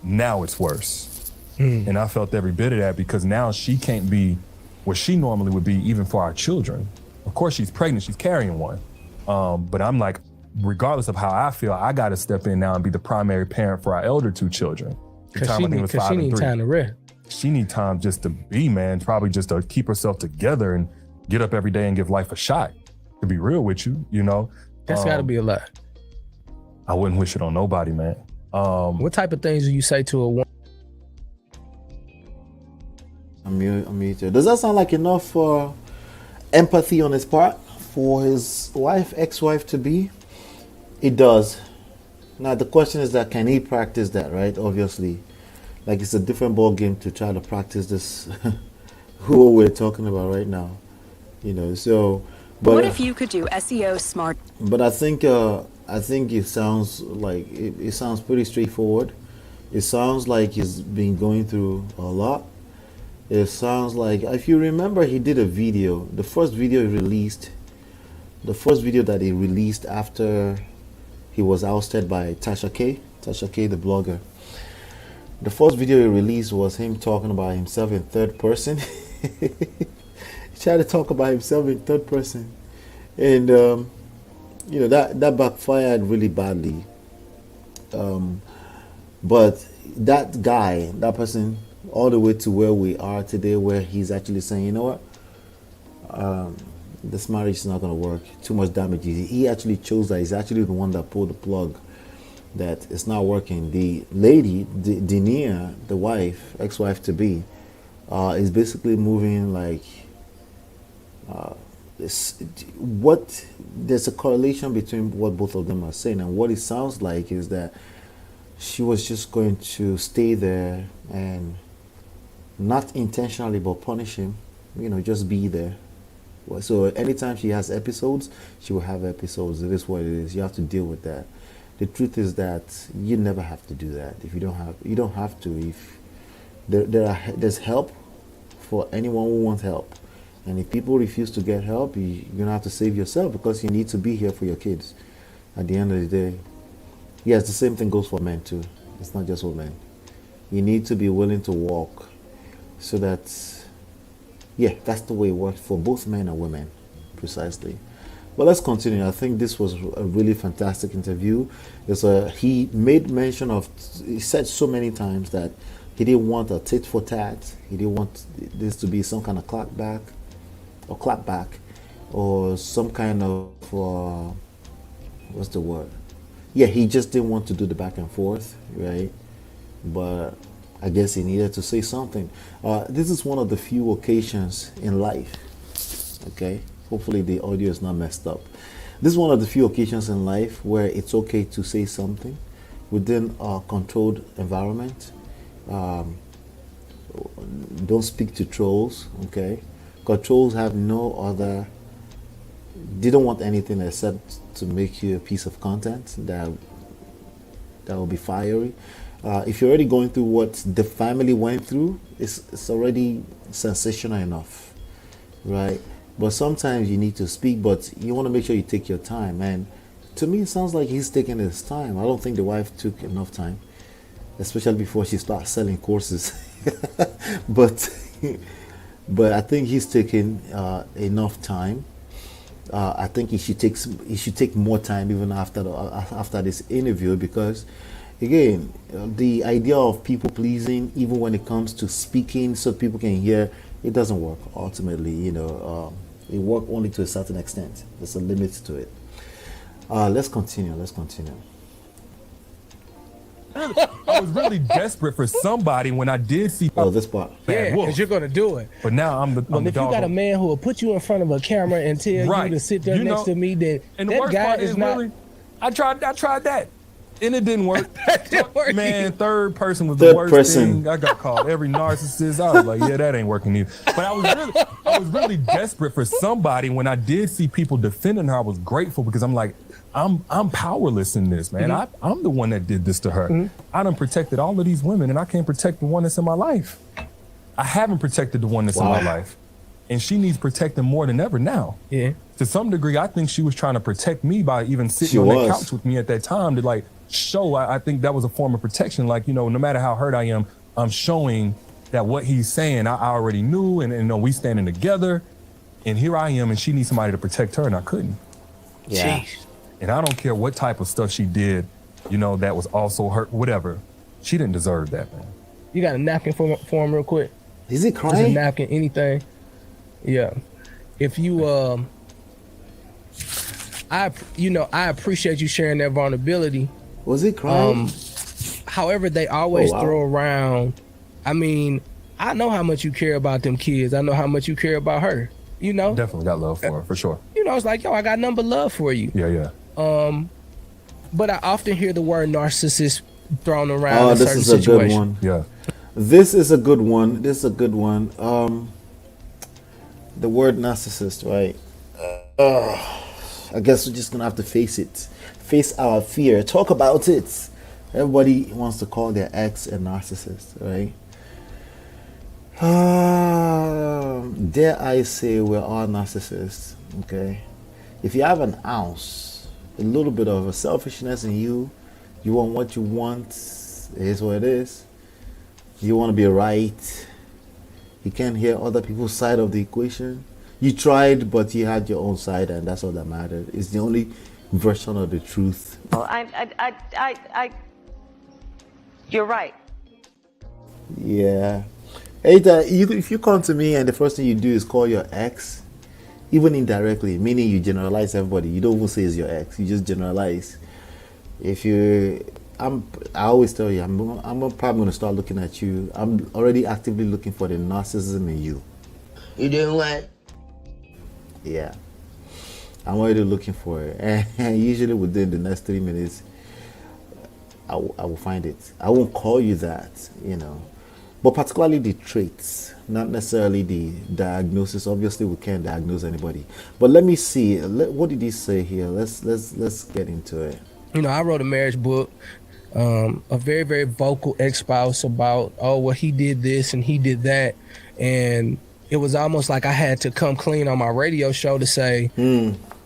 Now it's worse. And I felt every bit of that because now she can't be what she normally would be even for our children. Of course, she's pregnant, she's carrying one. But I'm like, regardless of how I feel, I got to step in now and be the primary parent for our elder 2 children. Because she needs time to rest. She needs time just to be, man, probably just to keep herself together and get up every day and give life a shot. To be real with you, That's got to be a lot. I wouldn't wish it on nobody, man. What type of things do you say to a woman? I'm muted. Does that sound like enough empathy on his part for his ex-wife to be? It does. Now the question is that can he practice that, right? Obviously, like it's a different ball game to try to practice this. Who we're talking about right now, you know. So, but What if you could do SEO smart? but I think it sounds like it sounds pretty straightforward. It sounds like he's been going through a lot. It sounds like, if you remember, he did a video. The first video that he released after he was ousted by Tasha K, the blogger. The first video he released was him talking about himself in third person. He tried to talk about himself in third person, and you know, that backfired really badly. But that person, all the way to where we are today, where he's actually saying, you know what, this marriage is not going to work. Too much damage. He actually chose that. He's actually the one that pulled the plug. That it's not working. The lady, Denia, the wife, ex-wife to be, is basically moving like there's a correlation between what both of them are saying, and what it sounds like is that she was just going to stay there and not intentionally but punish him, you know, just be there. So anytime she has episodes, she will have episodes. It is what it is. You have to deal with that. The truth is that you never have to do that. If you don't have to. If there's help for anyone who wants help, and if people refuse to get help, you're gonna have to save yourself, because you need to be here for your kids. At the end of the day, yes, the same thing goes for men too. It's not just women. You need to be willing to walk, so that, yeah, that's the way it works for both men and women, precisely. But let's continue. I think this was a really fantastic interview. He made mention of, he said so many times that he didn't want a tit for tat. He didn't want this to be some kind of clapback, or some kind of, what's the word? Yeah, he just didn't want to do the back and forth, right? But I guess he needed to say something. This is one of the few occasions in life, okay? Hopefully the audio is not messed up. This is one of the few occasions in life where it's okay to say something within a controlled environment. Don't speak to trolls, okay? Because trolls have they don't want anything except to make you a piece of content that will be fiery. If you're already going through what the family went through, it's already sensational enough, right? But sometimes you need to speak, but you want to make sure you take your time. And to me, it sounds like he's taking his time. I don't think the wife took enough time, especially before she starts selling courses. but I think he's taking enough time. I think he should take more time even after this interview, because again, the idea of people pleasing, even when it comes to speaking so people can hear, it doesn't work ultimately. You know, it works only to a certain extent. There's a limit to it. Let's continue. I was really desperate for somebody when I did see. Oh, this part. Yeah, because you're gonna do it. But now I'm the. Well, if you got a man who will put you in front of a camera and tell you to sit there next to me, then and the that worst guy part is not. really, I tried that, and it didn't work. Man, third person was Third the worst person. thing. I got called every narcissist. I was like, yeah, that ain't working either. But I was really desperate for somebody when I did see people defending her. I was grateful, because I'm like, I'm powerless in this, man. Mm-hmm. I'm the one that did this to her. Mm-hmm. I done protected all of these women, and I can't protect the one that's in my life. I haven't protected the one that's in my life, and she needs protecting more than ever now. Yeah. To some degree, I think she was trying to protect me by even sitting on that couch with me at that time to like show. I think that was a form of protection. Like, you know, no matter how hurt I am, I'm showing that what he's saying I already knew, and you know, we standing together, and here I am, and she needs somebody to protect her, and I couldn't. Yeah. Jeez. And I don't care what type of stuff she did, you know, that was also hurt, whatever. She didn't deserve that, man. You got a napkin for him real quick? Is he Just a crying? napkin, anything. Yeah. If you, I appreciate you sharing that vulnerability. Was he crying? However, they always wow. throw around, I mean, I know how much you care about them kids. I know how much you care about her, you know? Definitely got love for her, for sure. You know, it's like, yo, I got nothing but love for you. Yeah. But I often hear the word narcissist thrown around in this certain is a situations. good one. Yeah. This is a good one. This is a good one. The word narcissist, right? I guess we're just gonna have to face it. Face our fear. Talk about it. Everybody wants to call their ex a narcissist, right? Dare I say we're all narcissists, okay? If you have an ounce, a little bit of a selfishness in you, you want what you want, it is what it is. You want to be right. You can't hear other people's side of the equation. You tried, but you had your own side, and that's all that mattered. It's the only version of the truth. Well, you're right. Yeah. Hey, if you come to me and the first thing you do is call your ex, even indirectly, meaning you generalize everybody. You don't even say it's your ex. You just generalize. I always tell you, I'm probably going to start looking at you. I'm already actively looking for the narcissism in you. You doing what? Yeah. I'm already looking for it. And usually within the next 3 minutes, I will find it. I won't call you that, you know. But particularly the traits, not necessarily the diagnosis. Obviously, we can't diagnose anybody. But let me see. What did he say here? Let's get into it. You know, I wrote a marriage book. A very, very vocal ex-spouse about, he did this and he did that. And it was almost like I had to come clean on my radio show to say,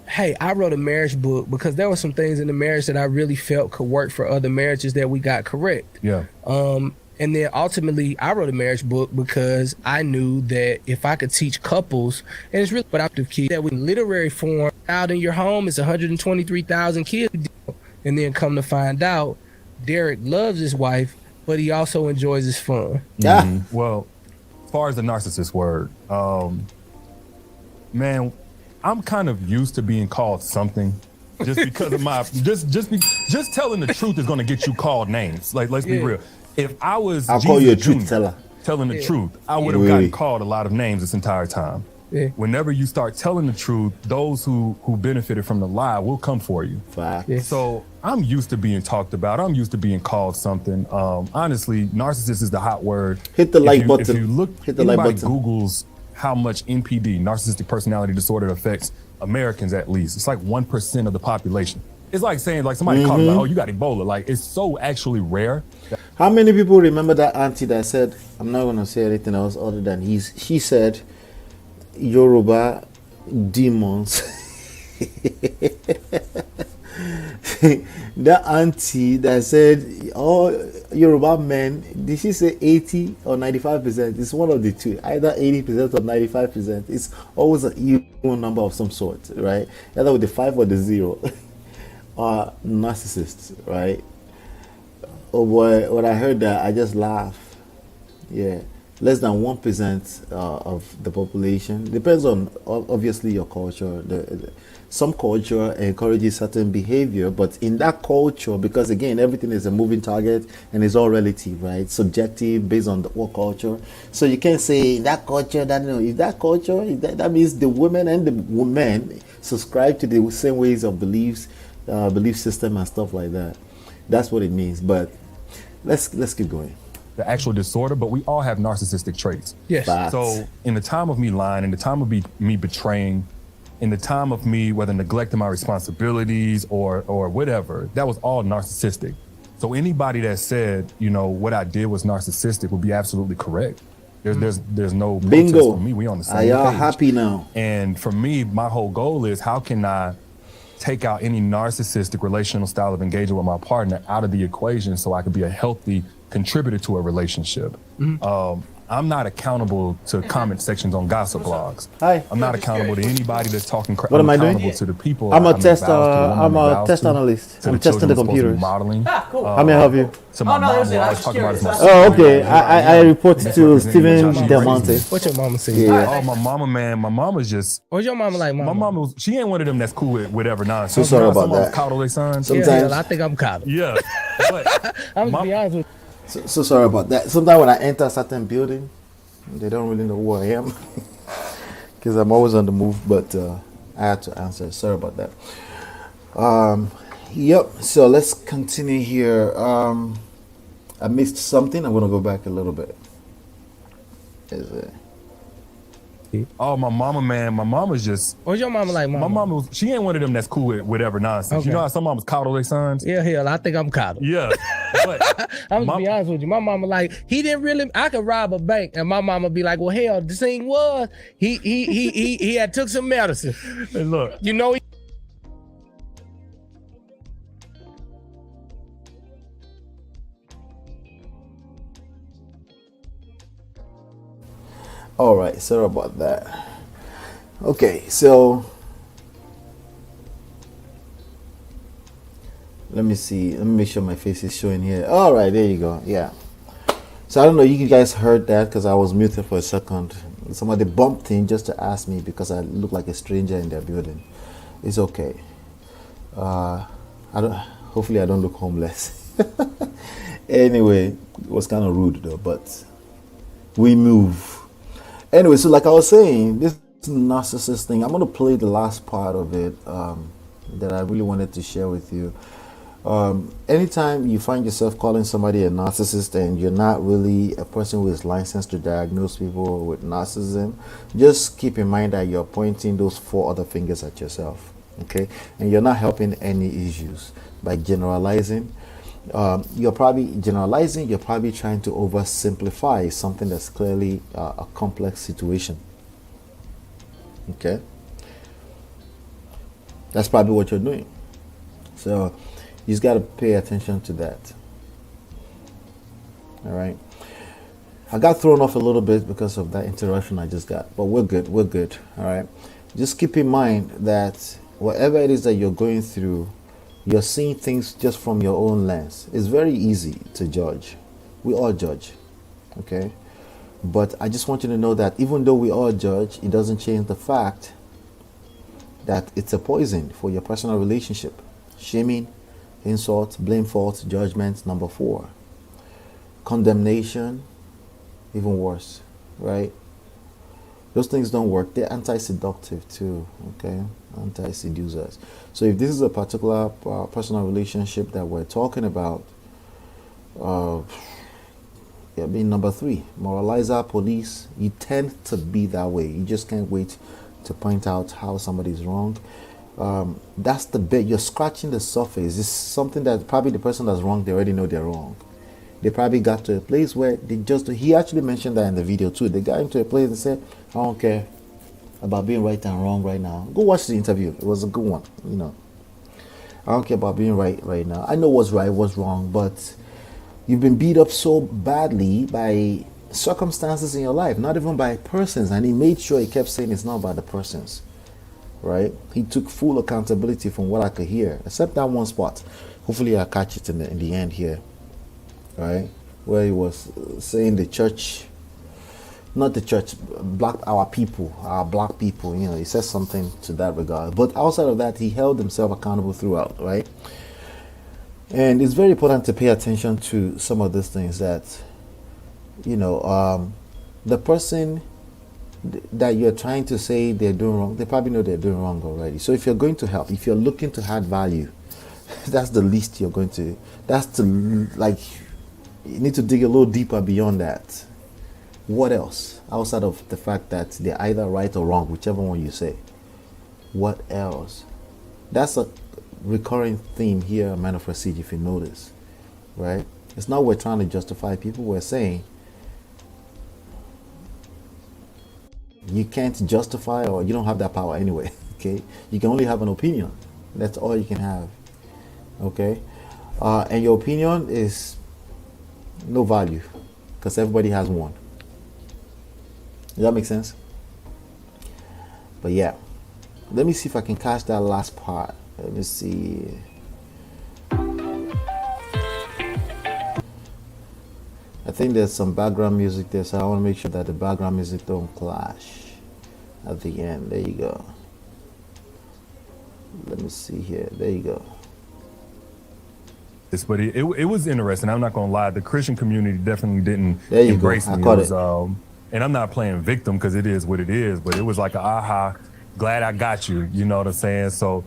hey, I wrote a marriage book because there were some things in the marriage that I really felt could work for other marriages that we got correct. Yeah. And then ultimately, I wrote a marriage book because I knew that if I could teach couples, and it's really what I have kids, that in literary form, out in your home is 123,000 kids. And then come to find out, Derrick loves his wife, but he also enjoys his fun. Mm-hmm. Well, as far as the narcissist word, man, I'm kind of used to being called something. Just because of my just telling the truth is going to get you called names. Like, let's be real. If I was I'll call you a truth teller. Telling the truth, I would have gotten called a lot of names this entire time. Yeah. Whenever you start telling the truth, those who benefited from the lie will come for you. Fact. Yeah. So I'm used to being talked about. I'm used to being called something. Honestly, narcissist is the hot word. Hit the like button. If you look, hit the like button. Googles how much NPD, narcissistic personality disorder, affects Americans at least. It's like 1% of the population. It's like saying, like somebody called me, like, oh, you got Ebola. Like, it's so actually rare. How many people remember that auntie that said, I'm not going to say anything else other than she said, Yoruba demons. That auntie that said, all Yoruba men, did she say 80 or 95%? It's one of the two, either 80% or 95%. It's always an even number of some sort, right? Either with the 5 or the 0. Are narcissists, right? Oh boy, when I heard that, I just laughed. Yeah, less than 1% of the population. Depends on obviously your culture. Some culture encourages certain behavior, but in that culture, because again, everything is a moving target and it's all relative, right? Subjective based on what culture. So you can't say in that culture that that means the women and the men subscribe to the same ways of belief system and stuff like that. That's what it means. But let's keep going. The actual disorder, but we all have narcissistic traits. Yes. Facts. So in the time of me lying, in the time of me betraying, in the time of me whether neglecting my responsibilities or whatever, that was all narcissistic. So anybody that said, you know, what I did was narcissistic would be absolutely correct. There's no Bingo. protest for me. We on the same Are y'all page. happy now? And for me, my whole goal is how can I take out any narcissistic relational style of engagement with my partner out of the equation so I could be a healthy contributor to a relationship. I'm not accountable to comment sections on gossip blogs. Hi. I'm not accountable to anybody that's talking crap. What am I doing? accountable to the people. I'm a I make test. vows to, the women I'm I make a vows test to, analyst. to I'm the testing children the I'm supposed to be computers. modeling. Cool. How may I help you? To my mom, who I was talking about as my Oh, okay. sister. I report to Steven What's Del Monte. What your mama say? Yeah. Oh, my mama, man. My mama's just. What's your mama like, mama? My mama, she ain't one of them that's cool with whatever nonsense. So sorry You know, about some moms that. coddle their sons. Sometimes- I think I'm caught. Yeah. But I'm gonna be honest with you. So sorry about that. Sometimes when I enter a certain building, they don't really know who I am because I'm always on the move. But I had to answer. Sorry about that. Yep. So let's continue here. I missed something. I'm gonna go back a little bit. Is it? Oh, my mama, man. My mama's just. What's your mama like, mama? My mama, she ain't one of them that's cool with whatever nonsense. Okay. You know how some mamas coddle their sons? Yeah, hell, I think I'm coddled. Yeah. But I'm gonna be honest with you. My mama like, he didn't really, I could rob a bank and my mama be like, well, hell, the thing was, he had took some medicine. Hey, look. You know, All right, sorry about that. Okay, so let me see. Let me make sure my face is showing here. All right, there you go. Yeah. So I don't know. You guys heard that because I was muted for a second. Somebody bumped in just to ask me because I look like a stranger in their building. It's okay. I don't. Hopefully, I don't look homeless. Anyway, it was kind of rude though, but we move. Anyway, so like I was saying, this narcissist thing, I'm going to play the last part of it that I really wanted to share with you. Anytime you find yourself calling somebody a narcissist and you're not really a person who is licensed to diagnose people with narcissism, just keep in mind that you're pointing those 4 other fingers at yourself, okay? And you're not helping any issues by generalizing. You're probably generalizing, you're probably trying to oversimplify something that's clearly a complex situation. Okay? That's probably what you're doing. So you just got to pay attention to that. All right? I got thrown off a little bit because of that interruption I just got, but we're good. We're good. All right? Just keep in mind that whatever it is that you're going through, you're seeing things just from your own lens. It's very easy to judge. We all judge, okay? But I just want you to know that even though we all judge, it doesn't change the fact that it's a poison for your personal relationship. Shaming, insult, blame, fault, judgment, number 4. Condemnation, even worse, right? Those things don't work. They're anti-seductive too, okay? Anti-seducers. So if this is a particular personal relationship that we're talking about, being number 3, moralizer, police, you tend to be that way. You just can't wait to point out how somebody's wrong. That's the bit, you're scratching the surface. It's something that probably the person that's wrong, they already know they're wrong. They probably got to a place where he actually mentioned that in the video too. They got into a place and said, I don't care about being right and wrong right now. Go watch the interview. It was a good one, you know. I don't care about being right now. I know what's right, what's wrong, but you've been beat up so badly by circumstances in your life, not even by persons. And he made sure he kept saying it's not about the persons, right? He took full accountability from what I could hear, except that one spot. Hopefully I'll catch it in the end here, right? Where he was saying the church, not the church, our black people, you know, he says something to that regard. But outside of that, he held himself accountable throughout, right? And it's very important to pay attention to some of these things that, you know, the person that you're trying to say they're doing wrong, they probably know they're doing wrong already. So if you're going to help, if you're looking to add value, that's the least you're going to, you need to dig a little deeper beyond that. What else outside of the fact that they're either right or wrong, whichever one you say? What else? That's a recurring theme here at Man of Prestige, if you notice, right? It's not we're trying to justify people. We're saying you can't justify, or you don't have that power anyway. Okay, you can only have an opinion. That's all you can have. Okay, and your opinion is no value because everybody has one. Does that make sense? But yeah, let me see if I can catch that last part. Let me see. I think there's some background music there, so I want to make sure that the background music don't clash at the end. There you go. Let me see here. There you go. But it was interesting. I'm not gonna lie. The Christian community definitely didn't embrace me. I caught it. And I'm not playing victim because it is what it is. But it was like a aha. glad I got you. You know what I'm saying? So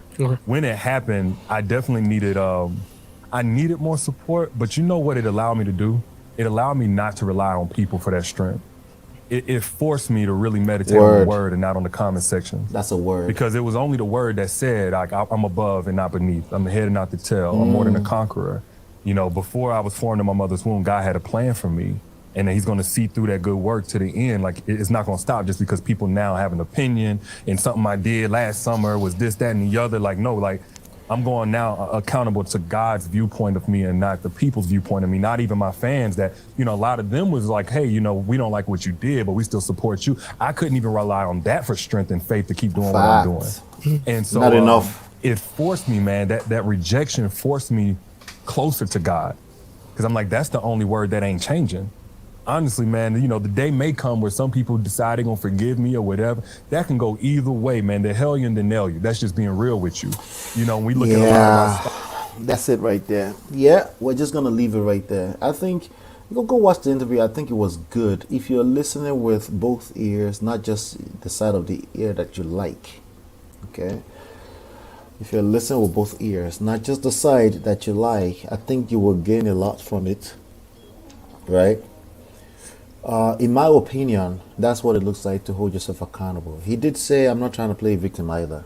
when it happened, I definitely needed I needed more support. But you know what it allowed me to do? It allowed me not to rely on people for that strength. It forced me to really meditate on the word and not on the comment section. That's a word. Because it was only the word that said, like, I'm above and not beneath. I'm the head and not the tail. I'm more than a conqueror. You know, before I was formed in my mother's womb, God had a plan for me. And he's going to see through that good work to the end. Like, it's not going to stop just because people now have an opinion and something I did last summer was this, that, and the other. Like, no, like, I'm going now accountable to God's viewpoint of me and not the people's viewpoint of me, not even my fans that, you know, a lot of them was like, hey, you know, we don't like what you did, but we still support you. I couldn't even rely on that for strength and faith to keep doing what I'm doing. And so not enough. It forced me, man, that rejection forced me closer to God. Because I'm like, that's the only word that ain't changing. Honestly, man, you know, the day may come where some people decide they're gonna forgive me or whatever. That can go either way, man. The hell you and the nail you. That's just being real with you. You know, we look at a lot of our stuff. That's it right there. Yeah, we're just gonna leave it right there. I think go watch the interview. I think it was good. If you're listening with both ears, not just the side of the ear that you like, okay? If you're listening with both ears, not just the side that you like, I think you will gain a lot from it, right? In my opinion, that's what it looks like to hold yourself accountable. He did say, I'm not trying to play victim either.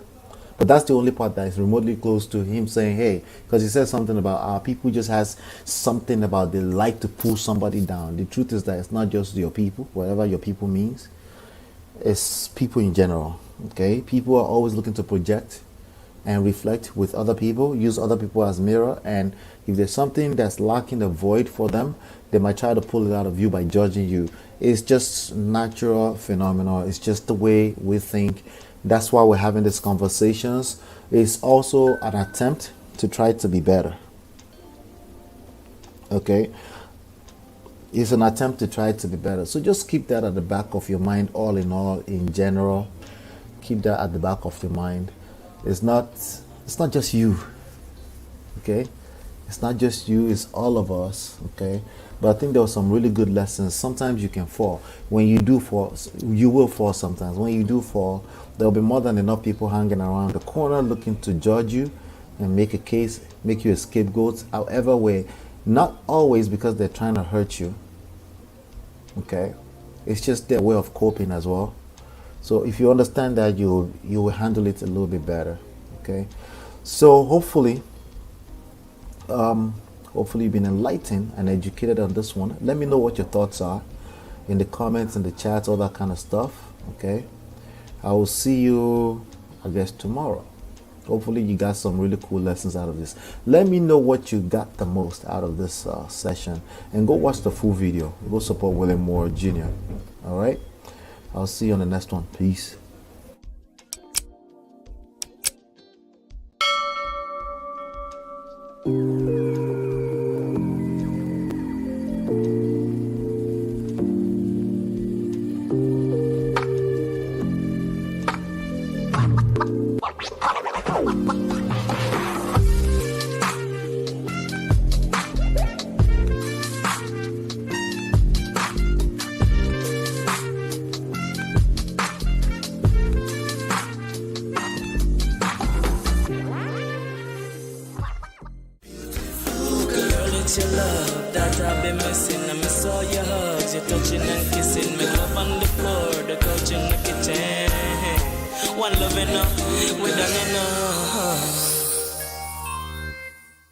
But that's the only part that is remotely close to him saying, hey, because he said something about people just has something about they like to pull somebody down. The truth is that it's not just your people, whatever your people means. It's people in general, okay? People are always looking to project and reflect with other people, use other people as mirror, and if there's something that's lacking a void for them, they might try to pull it out of you by judging you. It's just natural phenomenon. It's just the way we think. That's why we're having these conversations. It's also an attempt to try to be better. Okay? It's an attempt to try to be better. So just keep that at the back of your mind, all in all, in general. Keep that at the back of your mind. It's not just you. Okay? It's not just you, it's all of us. Okay? But I think there were some really good lessons. Sometimes you can fall. When you do fall, you will fall sometimes. When you do fall, there'll be more than enough people hanging around the corner looking to judge you and make a case, make you a scapegoat, however way. Not always because they're trying to hurt you. Okay? It's just their way of coping as well. So if you understand that, you will handle it a little bit better. Okay? So hopefully you've been enlightened and educated on this one. Let me know what your thoughts are in the comments, in the chats, all that kind of stuff. Okay, I will see you, I guess, tomorrow. Hopefully you got some really cool lessons out of this. Let me know what you got the most out of this session, and go watch the full video. Go support William Moore Jr. All right, I'll see you on the next one. Peace. Your love that I've been missing. I miss all your hugs, your touching and kissing. Me love on the floor, the couch in the kitchen. One love enough, we done enough.